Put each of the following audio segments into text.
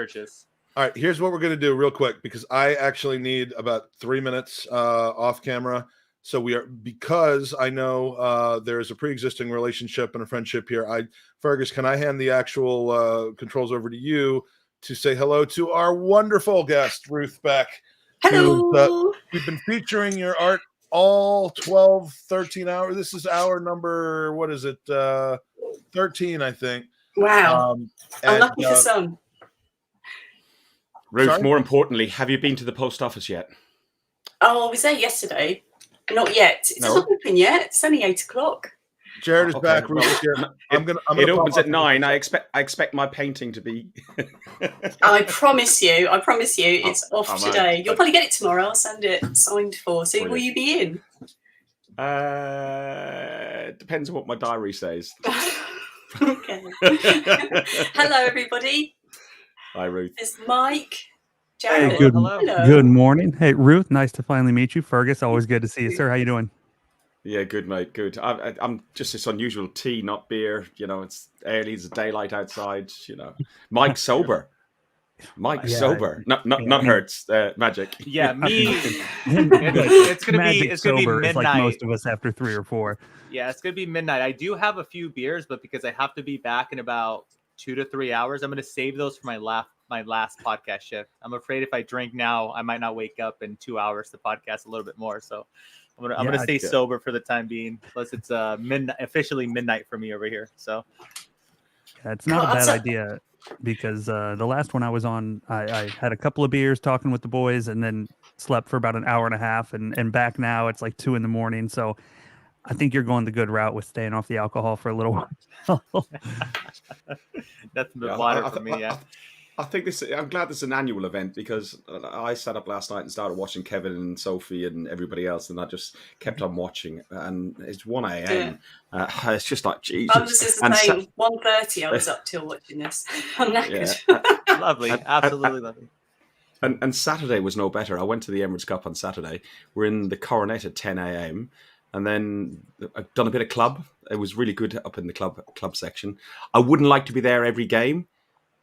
churches. All right, here's what we're going to do real quick, because I actually need about 3 minutes off camera. So because I know there's a pre-existing relationship and a friendship here. Fergus, can I hand the actual controls over to you to say hello to our wonderful guest, Ruth Beck? Hello. We've been featuring your art all 12, 13 hours. This is hour number, 13, I think. Wow. I'm lucky for some. Ruth, Sorry? more importantly, have you been to the post office yet? Oh, I was there yesterday. Not yet. It's not open yet. It's only 8 o'clock. Jared is back. Ruth is here. It opens at 9. I expect my painting to be. I promise you, it's off today. You'll probably get it tomorrow. I'll send it signed for. So Brilliant. Will you be in? Depends on what my diary says. Okay. Hello, everybody. Hi, Ruth. It's Mike. Jared. Hey, Hello. good morning. Hey, Ruth, nice to finally meet you. Fergus, always good to see you, sir. How you doing? Yeah, good, mate. Good. I'm just this unusual tea, not beer. You know, it's early. It's daylight outside. You know, Mike's sober. Mike's sober. Not hurts. Magic. Yeah, me. It's gonna be midnight. It's like most of us after 3 or 4. Yeah, it's gonna be midnight. I do have a few beers, but because I have to be back in about 2 to 3 hours, I'm gonna save those for my last podcast shift. I'm afraid if I drink now, I might not wake up in 2 hours to podcast a little bit more. So I'm gonna stay sober for the time being. Plus, it's officially midnight for me over here. So yeah, it's not a bad idea, because the last one I was on, I had a couple of beers talking with the boys, and then slept for about an hour and a half, and back now it's like 2 a.m. So I think you're going the good route with staying off the alcohol for a little while. That's the water for me. Yeah. I think I'm glad this is an annual event, because I sat up last night and started watching Kevin and Sophie and everybody else, and I just kept on watching. And it's 1 a.m. It's just like, Jesus. I was just saying, 1:30 I was up till watching this. I'm knackered. Yeah. Lovely. Absolutely lovely. And Saturday was no better. I went to the Emirates Cup on Saturday. We're in the Coronet at 10 a.m. And then I've done a bit of club. It was really good up in the club section. I wouldn't like to be there every game.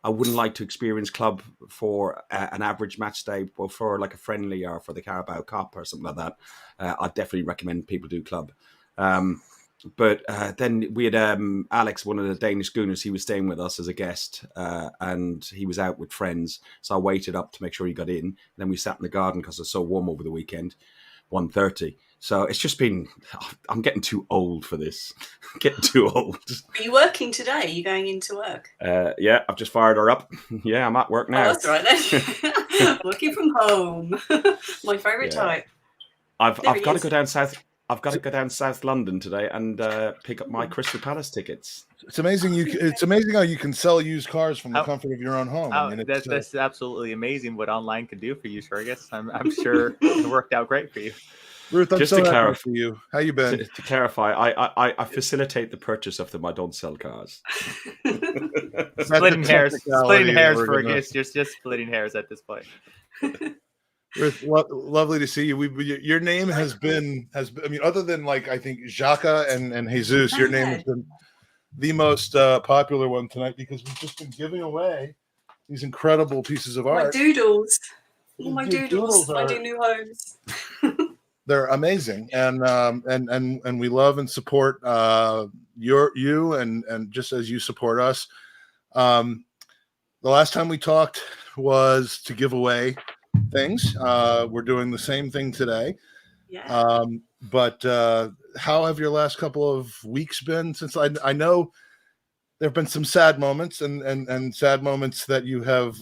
I wouldn't like to experience club for an average match day, or for like a friendly, or for the Carabao Cup or something like that. I'd definitely recommend people do club. But then we had Alex, one of the Danish Gooners. He was staying with us as a guest, and he was out with friends. So I waited up to make sure he got in. And then we sat in the garden because it was so warm over the weekend, 1:30. So it's just been, I'm getting too old for this. Getting too old. Are you working today? Are you going into work? Yeah, I've just fired her up. Yeah, I'm at work now. Oh, that's right then. Working from home. My favourite type. I've got to go down south. I've got to go down South London today and pick up my Crystal Palace tickets. It's amazing. It's amazing how you can sell used cars from the comfort of your own home. I mean, that's absolutely amazing what online can do for you, Fergus. I'm sure it worked out great for you. Ruth, I'm Just so to happy clarify, for you. How you been? To clarify, I facilitate the purchase of them. I don't sell cars. Splitting hairs, Fergus. You're just splitting hairs at this point. Ruth, lovely to see you. Your name has been. I mean, other than like I think Xhaka and Jesus, your name has been the most popular one tonight, because we've just been giving away these incredible pieces of art. My doodles. All my doodles. I do new homes. They're amazing, and we love and support you and just as you support us. The last time we talked was to give away things. We're doing the same thing today. Yeah. But how have your last couple of weeks been? Since I know there have been some sad moments and sad moments that you have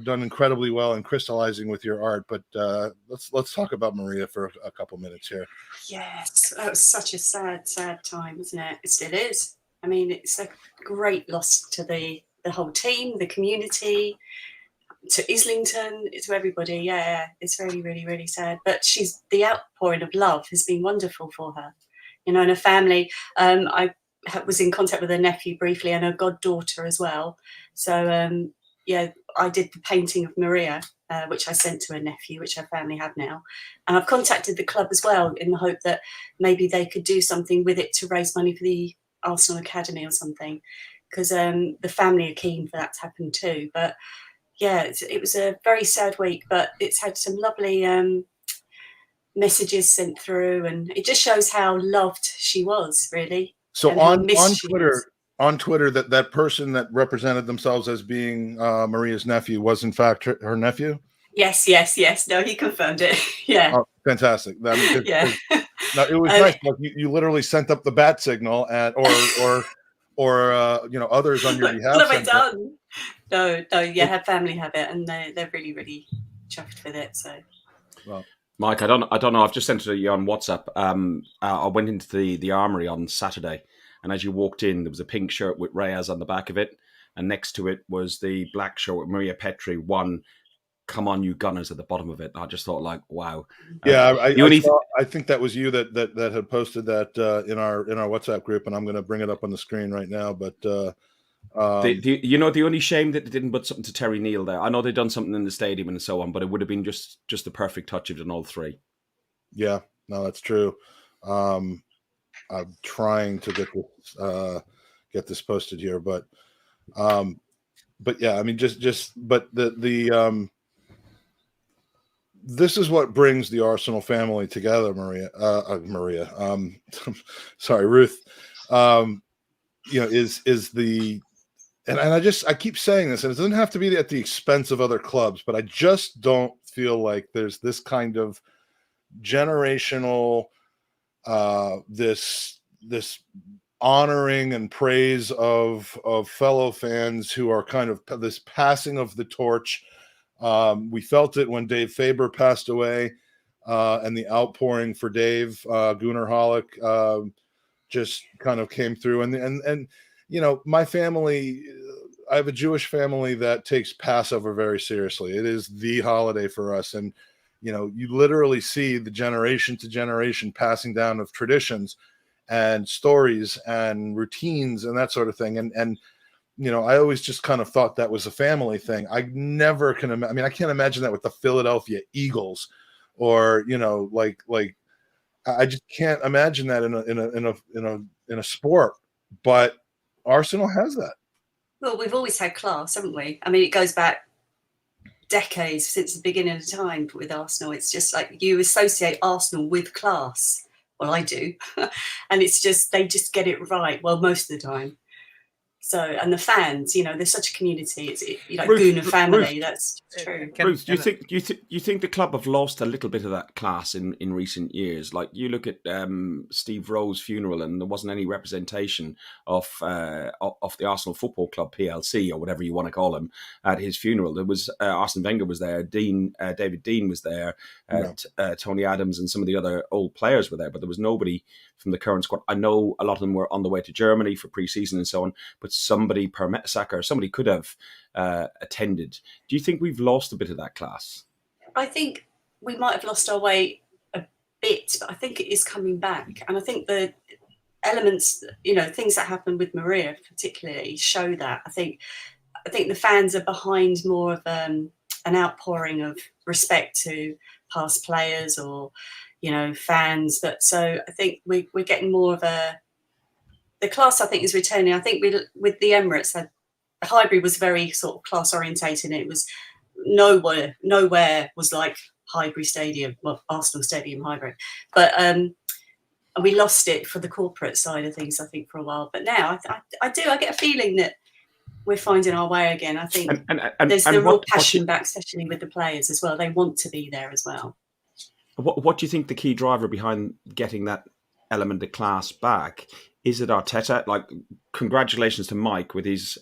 done incredibly well in crystallizing with your art. But let's talk about Maria for a couple minutes here. Yes, that was such a sad time, isn't it? It still is. I mean, it's a great loss to the whole team, the community, to Islington, to everybody. Yeah, it's really, really, really sad. But the outpouring of love has been wonderful for her, and her family. I was in contact with her nephew briefly and her goddaughter as well. So, I did the painting of Maria, which I sent to her nephew, which her family have now. And I've contacted the club as well in the hope that maybe they could do something with it to raise money for the Arsenal Academy or something, because the family are keen for that to happen too. But it was a very sad week, but it's had some lovely messages sent through, and it just shows how loved she was, really. So and how on missed she was. Twitter, that person that represented themselves as being Maria's nephew was in fact her nephew. Yes. No, he confirmed it. Yeah. Oh, fantastic. Yeah. No, it was nice. Like you literally sent up the bat signal, or others on your behalf. What have I done? No. Yeah, her family have it, and they're really, really chuffed with it. So. Well, Mike, I don't know. I've just sent it to you on WhatsApp. I went into the armory on Saturday, and as you walked in, there was a pink shirt with Reyes on the back of it, and next to it was the black shirt with Maria Petri, one "Come on, you Gunners" at the bottom of it. I just thought, like, wow. Yeah, I think that was you that had posted that in our WhatsApp group, and I'm going to bring it up on the screen right now. But the only shame that they didn't put something to Terry Neal there. I know they've done something in the stadium and so on, but it would have been just the perfect touch of it in all three. Yeah, no, that's true. I'm trying to get this posted here, but yeah, I mean, but the this is what brings the Arsenal family together, Maria. Sorry, Ruth. Is the and I keep saying this, and it doesn't have to be at the expense of other clubs, but I just don't feel like there's this kind of generational this honoring and praise of fellow fans who are kind of this passing of the torch. We felt it when Dave Faber passed away, and the outpouring for Dave, Gooner Holic, just kind of came through. And my family, I have a Jewish family that takes Passover very seriously. It is the holiday for us. And, you literally see the generation to generation passing down of traditions and stories and routines and that sort of thing. And I always just kind of thought that was a family thing. I never can. I can't imagine that with the Philadelphia Eagles, or I just can't imagine that in a sport. But Arsenal has that. Well, we've always had class, haven't we? I mean, it goes back decades since the beginning of time with Arsenal. It's just like you associate Arsenal with class. Well, I do, and it's just they just get it right. Well, most of the time. So, and the fans, there's such a community. It's Gooner family. Ruth, that's true. Ruth, do you think the club have lost a little bit of that class in recent years? Like you look at Steve Rowe's funeral, and there wasn't any representation of the Arsenal Football Club PLC or whatever you want to call him at his funeral. There was Arsene Wenger was there, David Dean was there, Tony Adams, and some of the other old players were there, but there was nobody from the current squad. I know a lot of them were on the way to Germany for pre-season and so on, but somebody per Mertesacker, somebody could have attended. Do you think we've lost a bit of that class? I think we might have lost our way a bit, but I think it is coming back. And I think the elements, things that happened with Maria particularly show that. I think the fans are behind more of an outpouring of respect to past players or fans. So I think we're getting more of the class. I think is returning. I think with the Emirates, Highbury was very sort of class orientated. It was nowhere was like Highbury Stadium, well, Arsenal Stadium, Highbury, but we lost it for the corporate side of things. I think for a while, but now I get a feeling that we're finding our way again. I think there's the real passion back, especially with the players as well. They want to be there as well. What do you think the key driver behind getting that element of class back? Is it Arteta? Like, congratulations to Mike with his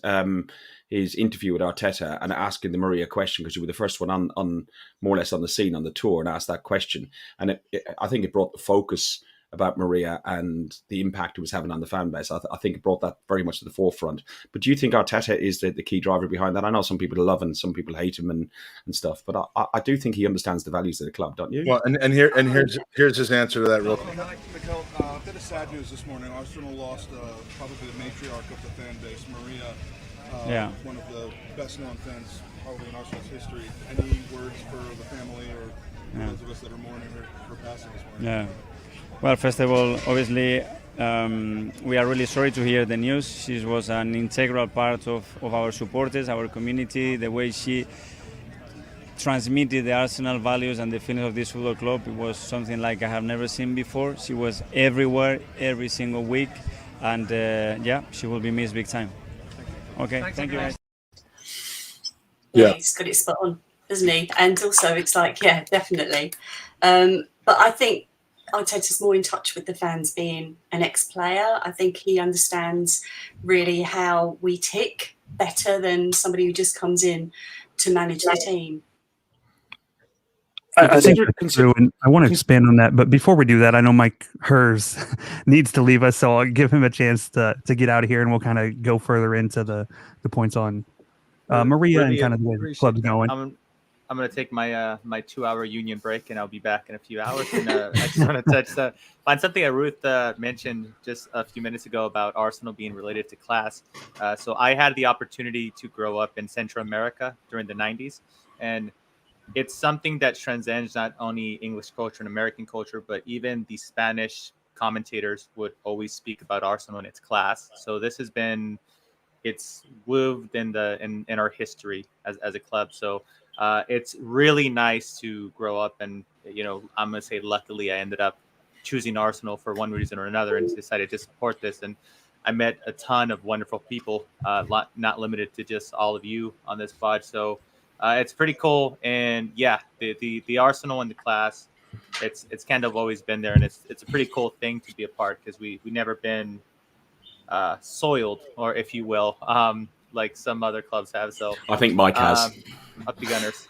interview with Arteta and asking the Maria question, because you were the first one on more or less on the scene on the tour and asked that question. And I think it brought the focus about Maria and the impact it was having on the fan base. I think it brought that very much to the forefront. But do you think Arteta is the key driver behind that? I know some people love him, some people hate him and stuff, but I do think he understands the values of the club, don't you? Well, here's his answer to that real quick. A bit of sad news this morning. Arsenal lost probably the matriarch of the fan base, Maria, one of the best-known fans probably in Arsenal's history. Any words for the family or those of us that are mourning her passing this morning? Yeah. Well, first of all, obviously, We are really sorry to hear the news. She was an integral part of our supporters, our community. The way she transmitted the Arsenal values and the feelings of this football club, it was something like I have never seen before. She was everywhere, every single week, and she will be missed big time. Okay, thank you guys. Yeah, he's got it spot on, doesn't he? And also, it's like, yeah, definitely. But I think Arteta's more in touch with the fans being an ex-player. I think he understands really how we tick better than somebody who just comes in to manage the team. I think that's true, and I want to expand on that. But before we do that, I know Mike Herz needs to leave us, so I'll give him a chance to get out of here, and we'll kind of go further into the points on Maria and kind of the way the club's going. I'm going to take my my 2-hour union break, and I'll be back in a few hours. And I just want to touch on something that Ruth mentioned just a few minutes ago about Arsenal being related to class. So I had the opportunity to grow up in Central America during the 90s, and it's something that transcends not only English culture and American culture, but even the Spanish commentators would always speak about Arsenal and its class. So this has been, it's woven in our history as a club. So it's really nice to grow up, and I'm gonna say luckily I ended up choosing Arsenal for one reason or another and decided to support this. And I met a ton of wonderful people, not limited to just all of you on this pod. So it's pretty cool. And yeah, the Arsenal and the class, it's kind of always been there, and it's a pretty cool thing to be a part, because we never been soiled, or if you will, like some other clubs have. So I think Mike has. Up the Gunners.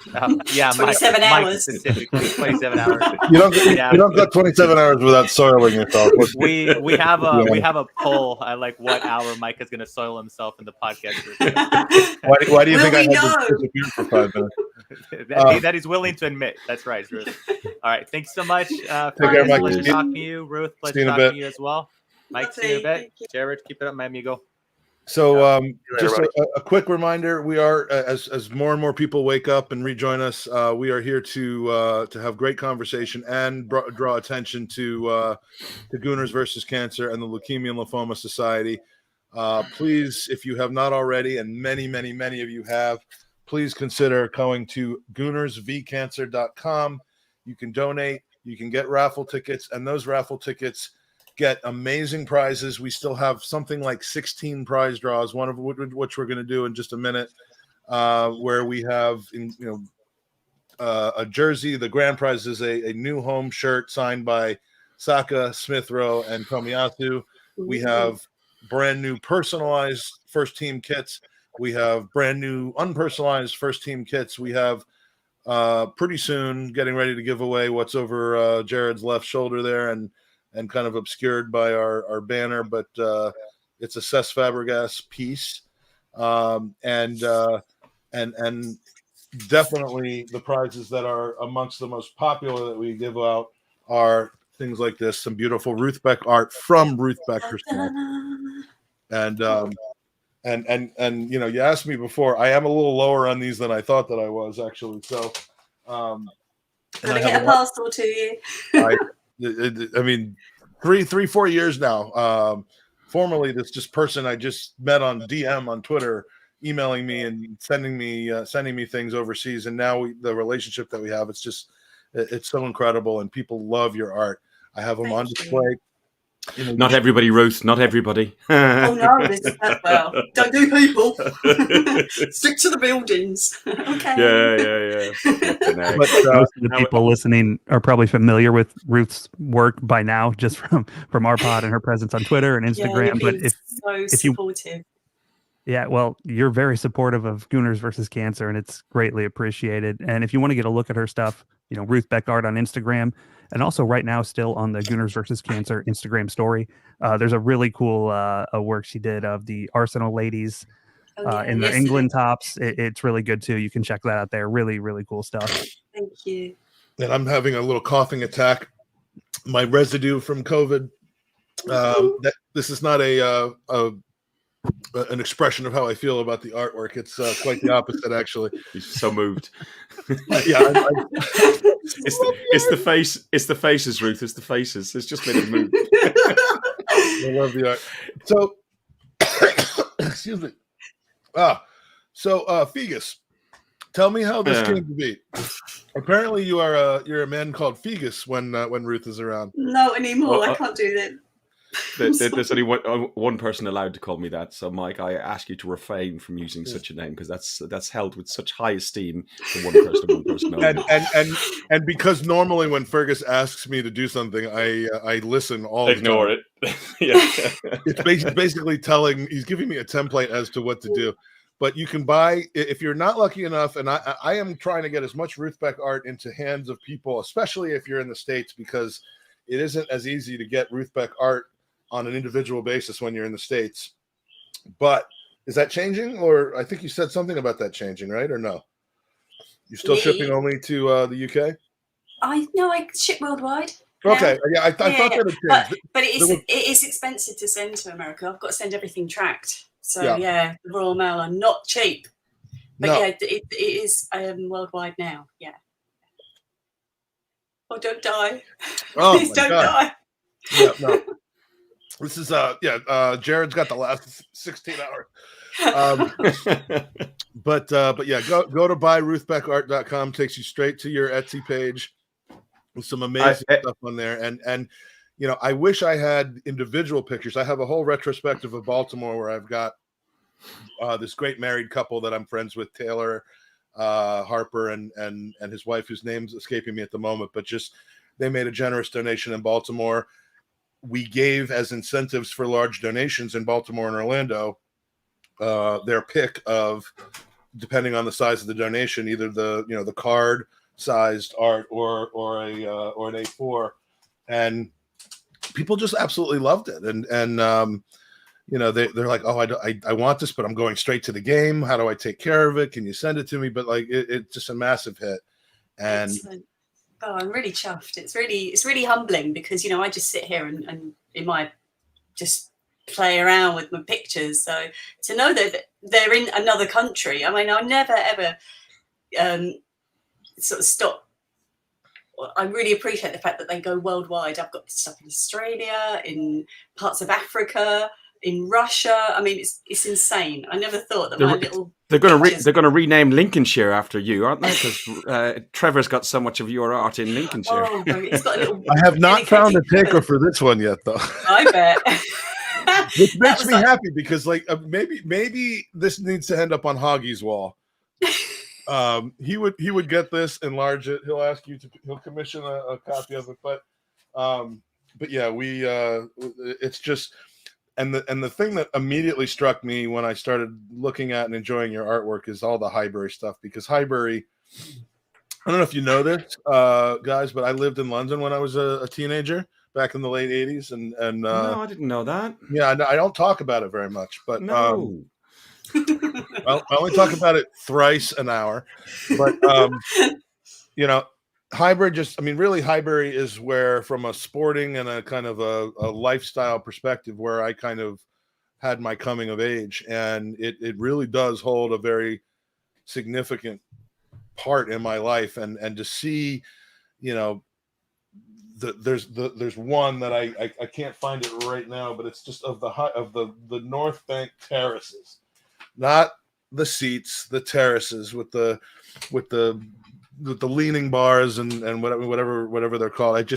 Yeah, 27 hours. Specifically, 27 hours. You don't got 27 hours without soiling yourself. We have a poll at like what hour Mike is going to soil himself in the podcast. Why do you think I had to disappear for 5 minutes? That he's willing to admit. That's right, Ruth. All right, thanks so much. Take care, Mike. Pleasure talking to you, Ruth. Pleasure talking to you as well. Mike, see you in a bit. Jared, keep it up, my amigo. So just a quick reminder, we are, as more and more people wake up and rejoin us, we are here to have great conversation and draw attention to Gooners versus Cancer and the Leukemia and Lymphoma Society. Please, if you have not already, and many of you have, please consider going to goonersvcancer.com. You can donate, you can get raffle tickets, and those raffle tickets get amazing prizes. We still have something like 16 prize draws, one of which we're going to do in just a minute, where we have a jersey. The grand prize is a new home shirt signed by Saka, Smith Rowe, and Tomiyasu. We have brand new personalized first team kits. We have brand new unpersonalized first team kits. We have pretty soon getting ready to give away what's over Jared's left shoulder there, and kind of obscured by our banner, but it's a Cesc Fabregas piece, and definitely the prizes that are amongst the most popular that we give out are things like this: some beautiful Ruth Beck art from Ruth Beck herself, and you asked me before. I am a little lower on these than I thought that I was, actually. So, gonna get a parcel to you. I mean, 4 years now. Formerly, this just person I just met on DM on Twitter, emailing me and sending me things overseas, and now the relationship that we have, it's so incredible, and people love your art. I have them on display. Not everybody, Ruth. Not everybody. Oh no, this is well. Don't do people. Stick to the buildings. Okay. Yeah. But most of the people listening are probably familiar with Ruth's work by now, just from our pod and her presence on Twitter and Instagram. Yeah, but if supportive. Yeah, well, you're very supportive of Gooners versus Cancer, and it's greatly appreciated. And if you want to get a look at her stuff, Ruth Beck art on Instagram. And also right now still on the Gooners versus Cancer Instagram story. There's a really cool work she did of the Arsenal ladies in their England tops. It's really good too. You can check that out there. Really, really cool stuff. Thank you. And I'm having a little coughing attack. My residue from COVID. This is not an expression of how I feel about the artwork. It's quite the opposite, actually. He's so moved. Yeah, it's the face. It's the faces, Ruth. It's the faces. It's just made it move. I love the art. So, excuse me. So Fergus, tell me how this came to be. Apparently, you're a man called Fergus when Ruth is around. Not anymore. I can't do that. There's only one person allowed to call me that. So, Mike, I ask you to refrain from using such a name because that's held with such high esteem for one person only. And because normally when Fergus asks me to do something, I listen all Ignore the time. it. Yeah. It's basically he's giving me a template as to what to do. But you can buy, if you're not lucky enough, and I am trying to get as much Ruth Beck art into hands of people, especially if you're in the States, because it isn't as easy to get Ruth Beck art on an individual basis when you're in the States. But is that changing? Or I think you said something about that changing, right? Or no? You're still shipping only to the UK? I ship worldwide. Okay, I thought that had changed. But it is expensive to send to America. I've got to send everything tracked. So the Royal Mail are not cheap. But it is worldwide now. Yeah. Oh, don't die. Please don't die. Yeah, no. This is Jared's got the last 16 hours. But yeah, go to buyruthbeckart.com, takes you straight to your Etsy page with some amazing stuff on there. And I wish I had individual pictures. I have a whole retrospective of Baltimore where I've got this great married couple that I'm friends with, Taylor Harper and his wife, whose name's escaping me at the moment, but just they made a generous donation in Baltimore. We gave as incentives for large donations in Baltimore and Orlando their pick of, depending on the size of the donation, either the card sized art or an A4, and people just absolutely loved it. And they're like, oh, I want this, but I'm going straight to the game. How do I take care of it? Can you send it to me? But like it's just a massive hit. And excellent. Oh, I'm really chuffed. It's really humbling because I just sit here and in my just play around with my pictures. So to know that they're in another country, I mean, I never ever sort of stop. I really appreciate the fact that they go worldwide. I've got stuff in Australia, in parts of Africa, in Russia. I mean, it's insane. I never thought that they're going to rename Lincolnshire after you, aren't they? Because Trevor's got so much of your art in Lincolnshire. Oh, it's got a little I have not found a taker for this one yet, though. I bet. Which makes me happy because, maybe this needs to end up on Hoggy's wall. He would get this, enlarge it. He'll ask you he'll commission a copy of it, but yeah, it's just. And the thing that immediately struck me when I started looking at and enjoying your artwork is all the Highbury stuff, because Highbury, I don't know if you know this, guys, but I lived in London when I was a teenager back in the late 80s. And no, I didn't know that. Yeah, I don't talk about it very much, but no. Well, I only talk about it thrice an hour, but Highbury is where, from a sporting and a kind of a lifestyle perspective, where I kind of had my coming of age, and it really does hold a very significant part in my life. And to see, there's one that I can't find it right now, but it's just of the North Bank terraces, not the seats, the terraces with the leaning bars and whatever they're called.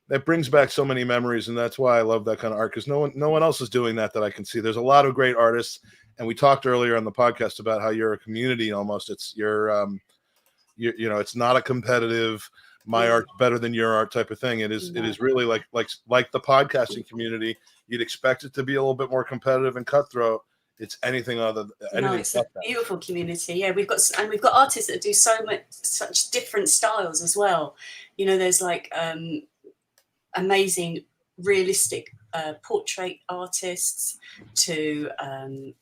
That brings back so many memories, and that's why I love that kind of art, because no one else is doing that I can see. There's a lot of great artists, and we talked earlier on the podcast about how you're a community almost. It's it's not a competitive my art's better than your art type of thing. It is really like the podcasting community. You'd expect it to be a little bit more competitive and cutthroat. It's anything other than anything. It's a beautiful community. Yeah, we've got artists that do such different styles as well. There's amazing realistic portrait artists to I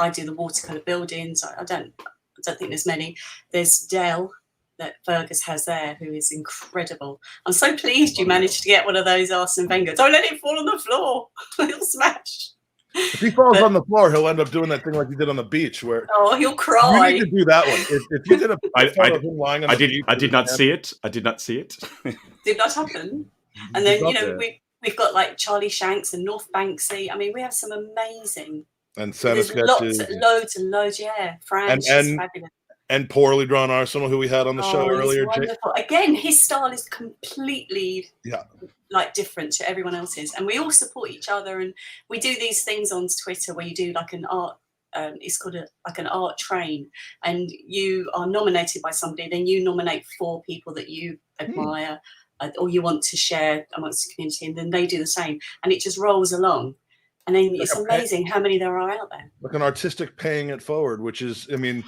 do the watercolor buildings. I don't think there's many. There's Dell that Fergus has there, who is incredible. I'm so pleased you managed to get one of those Arsene Wenger. Don't let it fall on the floor. It'll smash. If he falls on the floor, he'll end up doing that thing like he did on the beach, where he'll cry. You need to do that one. If you did I did not see it. I did not see it. Did not happen. And then We've got like Charlie Shanks and North Banksy. I mean, we have some amazing and set of there's sketches. loads and loads. Yeah, Fran, she's fabulous. And Poorly Drawn Arsenal, who we had on the show earlier. Wonderful. Again, his style is completely like different to everyone else's, and we all support each other. And we do these things on Twitter where you do like an art. It's called like an art train, and you are nominated by somebody. Then you nominate 4 people that you admire or you want to share amongst the community, and then they do the same, and it just rolls along. And then it's amazing how many there are out there. Like an artistic paying it forward, which is, I mean,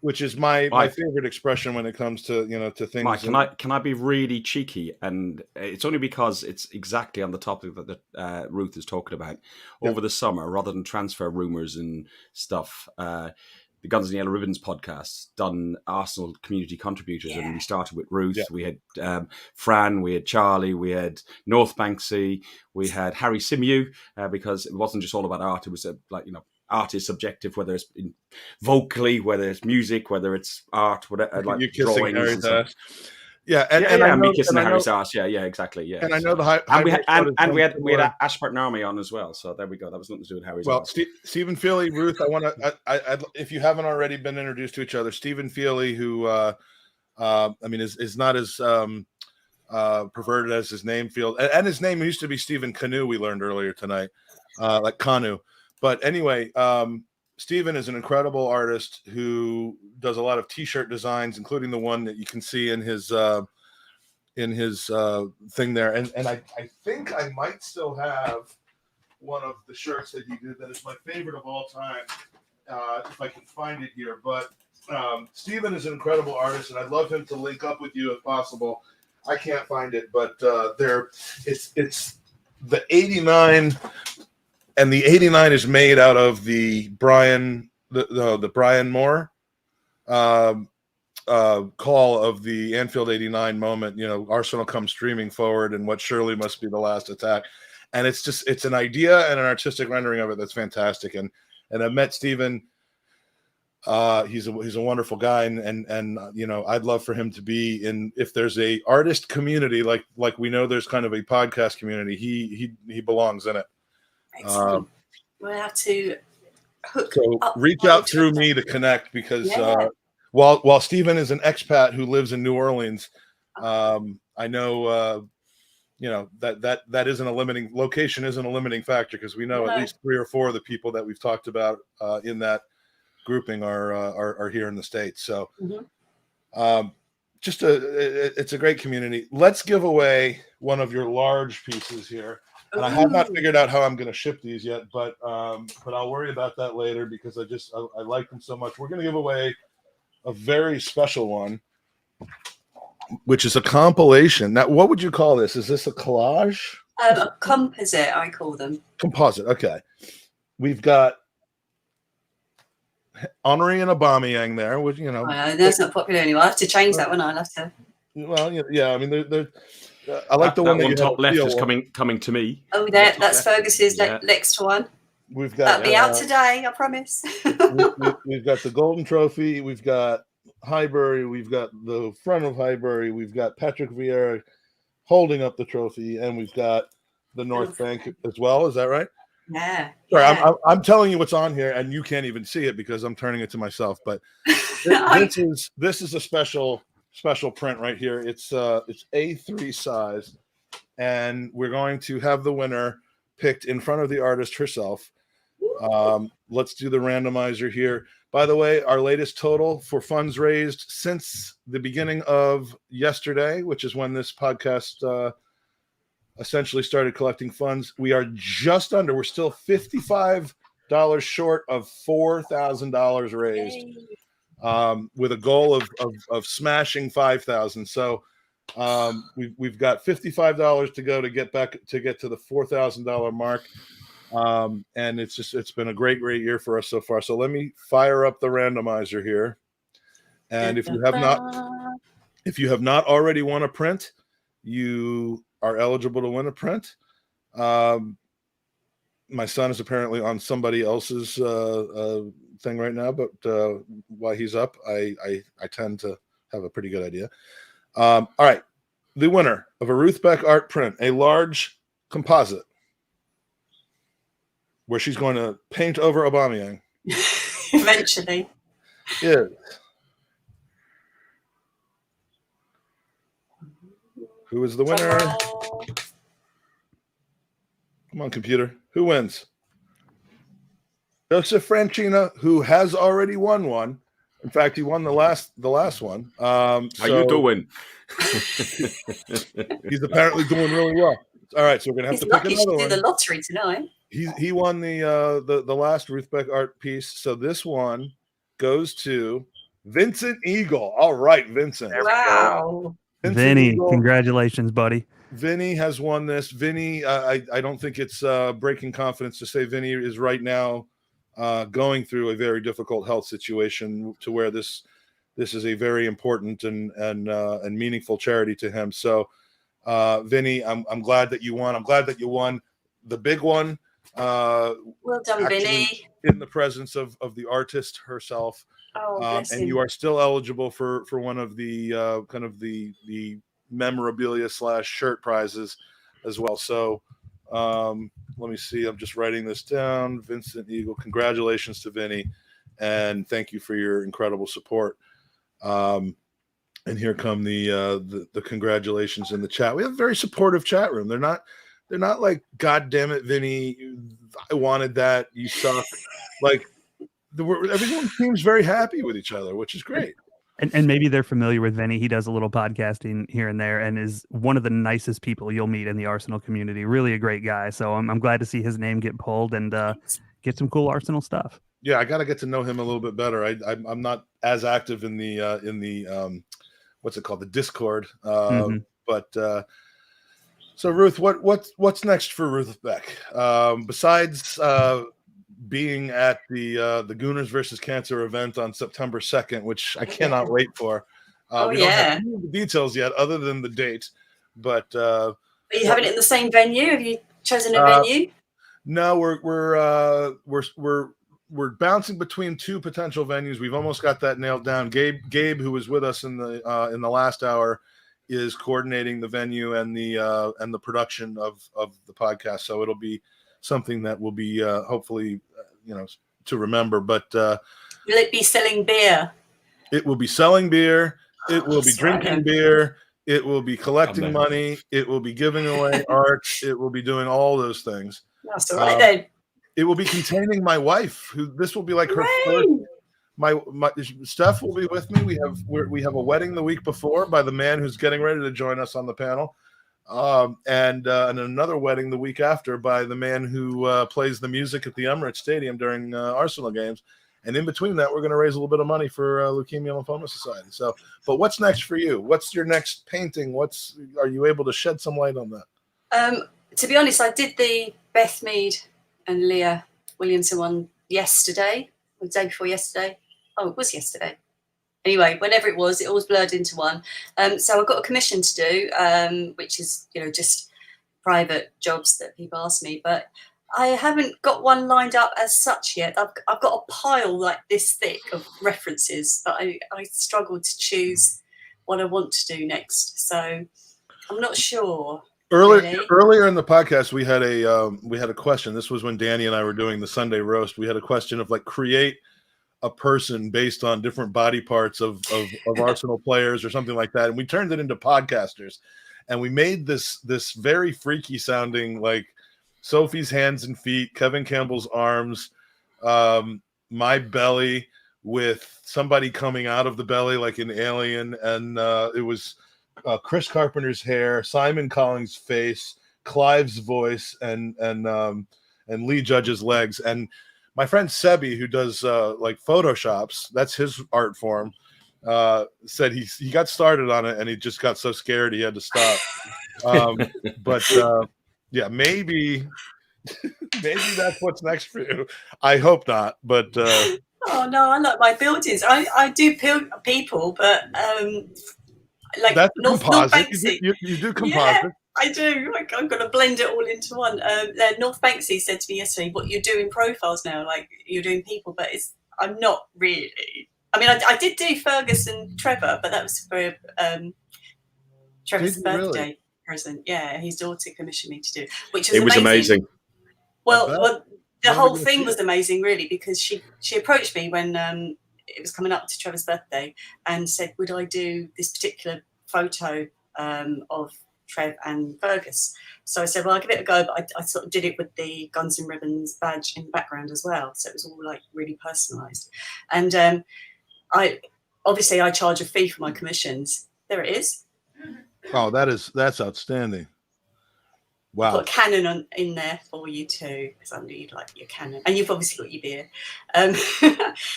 which is my favorite expression when it comes to, you know, to things. Mike, can I be really cheeky? And it's only because it's exactly on the topic that Ruth is talking about. Over the summer, rather than transfer rumours and stuff, the Guns and Yellow Ribbons podcast done Arsenal community contributors, and we started with Ruth. We had Fran, we had Charlie, we had North Banksy, we had Harry Simew, because it wasn't just all about art. It was art is subjective, whether it's vocally, whether it's music, whether it's art, whatever. Like you're kissing drawings Harry's and ass. And me kissing Harry's ass. Yeah, exactly. Yeah, and I know we had Ashburton Army on as well. So there we go. That was nothing to do with Harry's. Well, ass. Stephen Feely, Ruth, I want to. If you haven't already been introduced to each other, Stephen Feely, who I mean is not as perverted as his name feels, and his name used to be Stephen Canoe. We learned earlier tonight, like Canoe. But anyway, Stephen is an incredible artist who does a lot of T-shirt designs, including the one that you can see in his thing there. And I think I might still have one of the shirts that he did that is my favorite of all time, if I can find it here. But Stephen is an incredible artist, and I'd love him to link up with you if possible. I can't find it, but it's the 89. And the 89 is made out of the Brian Moore call of the Anfield 89 moment. You know, Arsenal comes streaming forward, and what surely must be the last attack. And it's an idea and an artistic rendering of it that's fantastic. And I've met Stephen. He's a wonderful guy, and you know, I'd love for him to be in. If there's a artist community like we know there's kind of a podcast community, he belongs in it. Excellent. We'll have to reach out through me to connect, because while Stephen is an expat who lives in New Orleans, I know you know that isn't a limiting location, isn't a limiting factor, because we know at least 3 or 4 of the people that we've talked about in that grouping are here in the States. So it's a great community. Let's give away one of your large pieces here. And I have not figured out how I'm going to ship these yet, but I'll worry about that later, because I like them so much. We're going to give away a very special one, which is a compilation. Now, what would you call this? Is this a collage? A composite, I call them. Composite. Okay. We've got Henry and Aubameyang there, which, you know. That's not popular anymore. I have to change that one. I'll have to. Well, yeah. I mean, they're I like the one that you top left is coming to me. Oh, that's Fergus's next one. We've got that'll be out today, I promise. we've got the Golden Trophy. We've got Highbury. We've got the front of Highbury. We've got Patrick Vieira holding up the trophy, and we've got the North Bank as well. Is that right? Yeah. Sorry, I'm telling you what's on here, and you can't even see it because I'm turning it to myself. But this is a special print right here. It's A3 size, and we're going to have the winner picked in front of the artist herself. Let's do the randomizer here. By the way, our latest total for funds raised since the beginning of yesterday, which is when this podcast essentially started collecting funds, we are just under. We're still $55 short of $4,000 raised. With a goal of smashing 5,000. So we've got $55 to go to get to the $4,000 mark. And it's been a great year for us so far. So let me fire up the randomizer here. And if you have not already won a print, you are eligible to win a print. My son is apparently on somebody else's thing right now, but while he's up, I tend to have a pretty good idea. All right, the winner of a Ruth Beck art print, a large composite where she's going to paint over Aubameyang Eventually. is who is the winner? Come on, computer. Who wins? Joseph Franchina, who has already won one. In fact, he won the last one. How you doing? He's apparently doing really well. All right, so we're gonna have to pick another one. The lottery tonight. He won the last Ruth Beck art piece. So this one goes to Vincent Eagle. All right, Vincent. Wow. Vinny, Eagle. Congratulations, buddy. Vinny has won this. Vinny, I don't think it's breaking confidence to say Vinny is right now going through a very difficult health situation to where this is a very important and meaningful charity to him. So, Vinny, I'm glad that you won. I'm glad that you won the big one. Well done, Vinny. In the presence of the artist herself. Oh, bless and him. you are still eligible for one of the kind of the memorabilia / shirt prizes as well. So let me see. I'm just writing this down. Vincent Eagle, congratulations to Vinny, and thank you for your incredible support. And here come the congratulations in the chat. We have a very supportive chat room. They're not like, God damn it, Vinny, I wanted that, you suck. Like everyone seems very happy with each other, which is great. And maybe they're familiar with Vinny. He does a little podcasting here and there and is one of the nicest people you'll meet in the Arsenal community. Really a great guy. So I'm glad to see his name get pulled and get some cool Arsenal stuff. Yeah, I got to get to know him a little bit better. I'm not as active in the what's it called, the Discord. But so Ruth, what's next for Ruth Beck? Besides being at the Gooners versus Cancer event on September 2nd, which I cannot wait for. We don't have any of the details yet, other than the date. But are you having it in the same venue? Have you chosen a venue? No, we're bouncing between two potential venues. We've almost got that nailed down. Gabe, who was with us in the last hour, is coordinating the venue and the production of the podcast. So it'll be something that will be hopefully to remember. But will it be selling beer? It will be selling beer. It will be drinking beer. It will be collecting money. It will be giving away art. It will be doing all those things. That's all right then. It will be containing my wife, who this will be like her first. My Steph will be with me. We have a wedding the week before by the man who's getting ready to join us on the panel, and another wedding the week after by the man who plays the music at the Emirates Stadium during Arsenal games. And in between that, we're going to raise a little bit of money for Leukemia Lymphoma Society. So, but what's next for you? What's your next painting? Are you able to shed some light on that? To be honest, I did the Beth Mead and Leah Williamson one yesterday, or the day before yesterday. Oh, it was yesterday. Anyway, whenever it was blurred into one. So I've got a commission to do, which is, just private jobs that people ask me. But I haven't got one lined up as such yet. I've got a pile like this thick of references, but I struggle to choose what I want to do next. So I'm not sure. Earlier in the podcast, we had a question. This was when Danny and I were doing the Sunday roast. We had a question of create a person based on different body parts of Arsenal players or something like that. And we turned it into podcasters, and we made this very freaky sounding, like Sophie's hands and feet, Kevin Campbell's arms, my belly with somebody coming out of the belly like an alien. And it was Chris Carpenter's hair, Simon Collins' face, Clive's voice, and Lee Judge's legs. And my friend Sebi, who does Photoshops, that's his art form, said he got started on it and he just got so scared he had to stop. Yeah, maybe that's what's next for you. I hope not, but oh no, I like my buildings. I do people, but that's North composite. You do composite. Yeah, I do. I'm going to blend it all into one. North Banksy said to me yesterday, "What you're doing profiles now? Like you're doing people, but I'm not really. I mean, I did do Fergus and Trevor, but that was for Trevor's birthday. Really? present. Yeah, his daughter commissioned me to do, which It was amazing. Well, the whole thing was amazing, really, because she approached me when it was coming up to Trevor's birthday and said, would I do this particular photo of Trev and Fergus? So I said, well, I'll give it a go, but I sort of did it with the Guns and Ribbons badge in the background as well. So it was all like really personalised. And I charge a fee for my commissions. There it is. Oh, that's outstanding. Wow. Put a Canon in there for you too, because I knew you'd like your Canon, and you've obviously got your beer.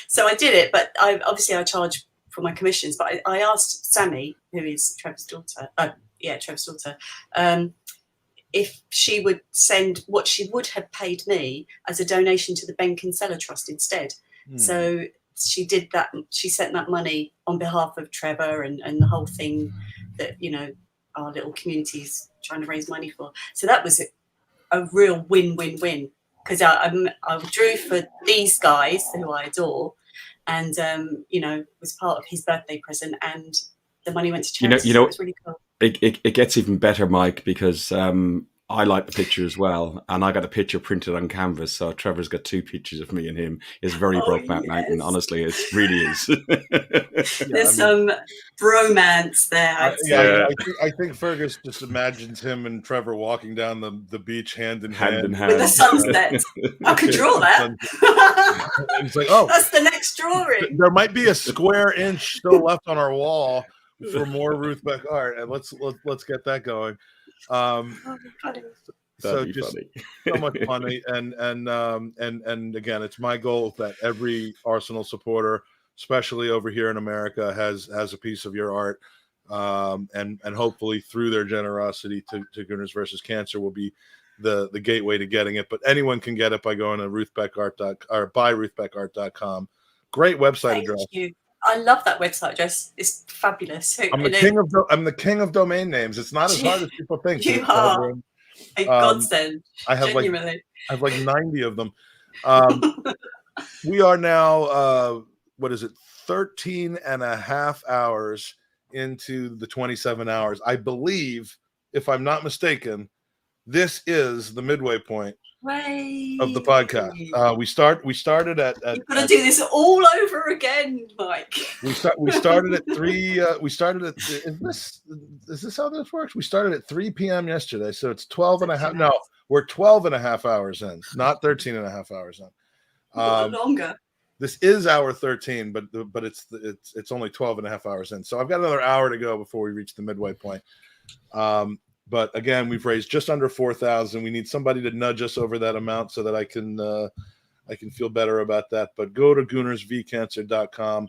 So I did it, but I charge for my commissions. But I asked Sammy, who is Trevor's daughter, Trevor's daughter, if she would send what she would have paid me as a donation to the Ben Kinsella Trust instead. So she did that. She sent that money on behalf of Trevor and the whole thing that, our little community's trying to raise money for. So that was a real win-win-win, because I drew for these guys who I adore, and was part of his birthday present, and the money went to charity. So it was really cool. It gets even better, Mike, because I like the picture as well, and I got a picture printed on canvas. So Trevor's got 2 pictures of me and him. It's very Brokeback Mountain, honestly. It really is. There's some bromance there. I think Fergus just imagines him and Trevor walking down the beach hand in hand with the sunset. I could draw that. It's like, oh, that's the next drawing. There might be a square inch still left on our wall for more Ruth Beck art, and let's get that going. So just funny. So much funny, and again, it's my goal that every Arsenal supporter, especially over here in America, has a piece of your art, and hopefully through their generosity to Gooners versus Cancer will be the gateway to getting it. But anyone can get it by going to buyruthbeckart.com. Great website address. Thank you. I love that website address. It's fabulous. I'm the king of domain names. It's not as hard as people think. You are a godsend. I have like 90 of them. We are now 13 and a half hours into the 27 hours. I believe, if I'm not mistaken, this is the midway point of the podcast. We started at you've got to do this all over again, Mike. We started at 3 is this how this works? We started at 3 p.m. yesterday, so it's 12 and a half. No, we're 12 and a half hours in, not 13 and a half hours in. Longer. This is hour 13, but it's only 12 and a half hours in. So I've got another hour to go before we reach the midway point. But again, we've raised just under 4,000. We need somebody to nudge us over that amount so that I can feel better about that. But go to goonersvcancer.com.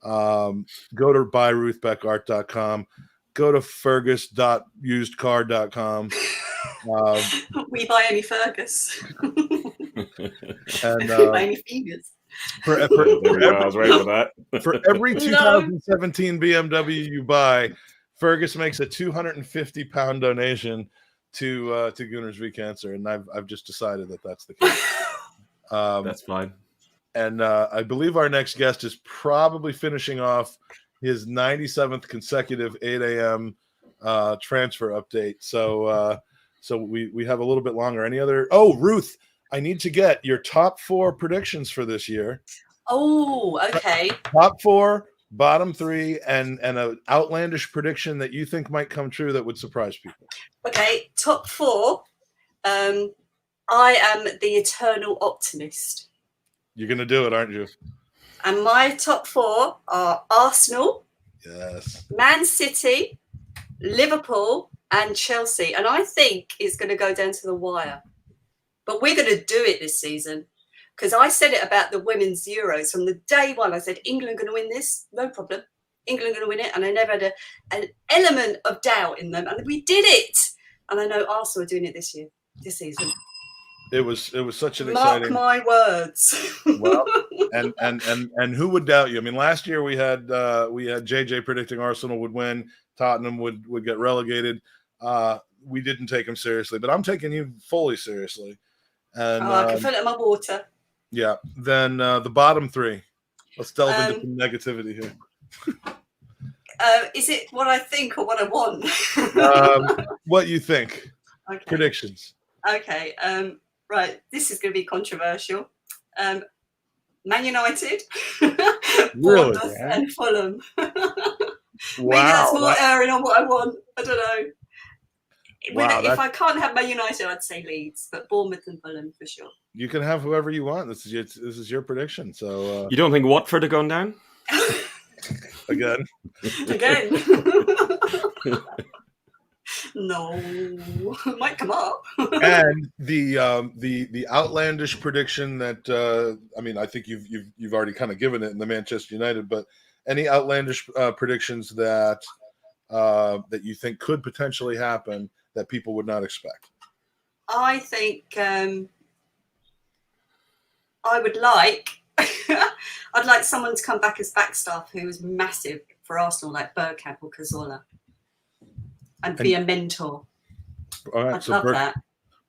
Go to buyruthbeckart.com. Go to fergus.usedcar.com. We buy any Fergus. And buy any fingers. For every 2017 BMW you buy, Fergus makes a 250-pound donation to Gooners v Cancer, and I've just decided that that's the case. That's fine. And I believe our next guest is probably finishing off his 97th consecutive 8 a.m. Transfer update. So we have a little bit longer. Any other? Oh, Ruth, I need to get your top 4 predictions for this year. Oh, okay. Top 4. Bottom 3, and an outlandish prediction that you think might come true that would surprise people. Okay, top 4. I am the eternal optimist. You're going to do it, aren't you? And my top 4 are Arsenal, yes, Man City, Liverpool, and Chelsea. And I think it's going to go down to the wire. But we're going to do it this season. Because I said it about the women's Euros from the day one. I said, England going to win this? No problem. England going to win it. And I never had an element of doubt in them. And we did it. And I know Arsenal are doing it this season. It was such an exciting. Mark my words. Well, and who would doubt you? I mean, last year we had JJ predicting Arsenal would win, Tottenham would get relegated. We didn't take him seriously, but I'm taking you fully seriously. And I can fill it in my water. Yeah. Then the bottom 3. Let's delve into some negativity here. Is it what I think or what I want? What you think? Okay. Predictions. Okay. Right. This is going to be controversial. Man United, Really? Bournemouth, and Fulham. Maybe Wow. that's more erring on what I want. I don't know. Wow, If I can't have Man United, I'd say Leeds, but Bournemouth and Fulham for sure. You can have whoever you want. This is your prediction. So You don't think Watford are going down? again. No, it might come up. And the outlandish prediction that I think you've already kind of given it in the Manchester United, but any outlandish predictions that you think could potentially happen that people would not expect? I think I would like I'd like someone to come back as backstaff who was massive for Arsenal, like Bergkamp or Cazorla, and be a mentor. All right, I'd love that.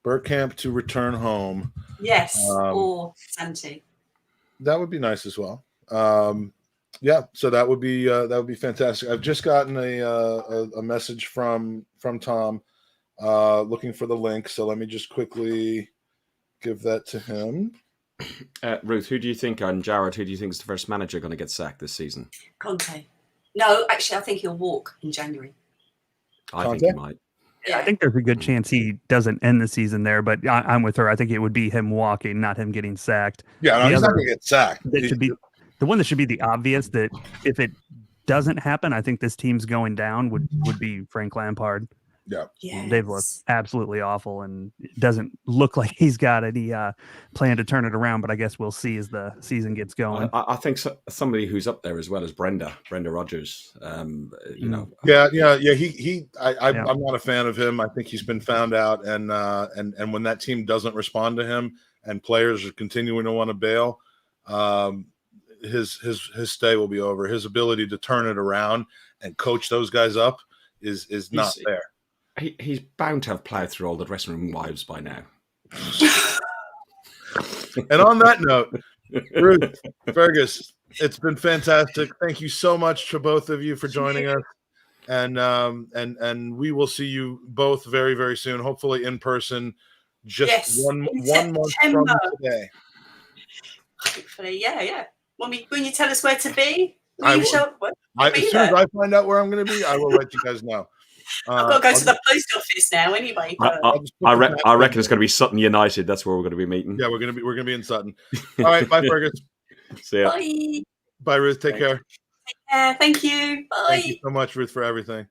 Bergkamp to return home. Yes, or Santi. That would be nice as well. Yeah, so that would be fantastic. I've just gotten a message from Tom looking for the link, so let me just quickly give that to him. Ruth, who do you think, and Jared, who do you think is the first manager going to get sacked this season? Conte. No, actually, I think he'll walk in January. I think he might. Yeah. I think there's a good chance he doesn't end the season there, but I'm with her. I think it would be him walking, not him getting sacked. Yeah, no, he's not going to get sacked. That should be the one that should be the obvious. That if it doesn't happen, I think this team's going down. Would be Frank Lampard. Yeah, yes. They've looked absolutely awful, and it doesn't look like he's got any plan to turn it around. But I guess we'll see as the season gets going. I think somebody who's up there as well as Brenda Rodgers. I'm not a fan of him. I think he's been found out, and when that team doesn't respond to him, and players are continuing to want to bail, his stay will be over. His ability to turn it around and coach those guys up is not there. He's bound to have plowed through all the dressing room wives by now. And on that note, Ruth, Fergus, it's been fantastic. Thank you so much to both of you for joining us. And we will see you both very, very soon, hopefully in person, just one month from today. Hopefully, yeah. When you tell us where to be, as soon as I find out where I'm going to be, I will let you guys know. I've got to go to the post office now anyway. I reckon it's going to be Sutton United. That's where we're going to be meeting. Yeah, we're going to be in Sutton. All right, bye, Fergus. See ya. Bye. Bye, Ruth. Take care. Thank you. Bye. Thank you so much, Ruth, for everything.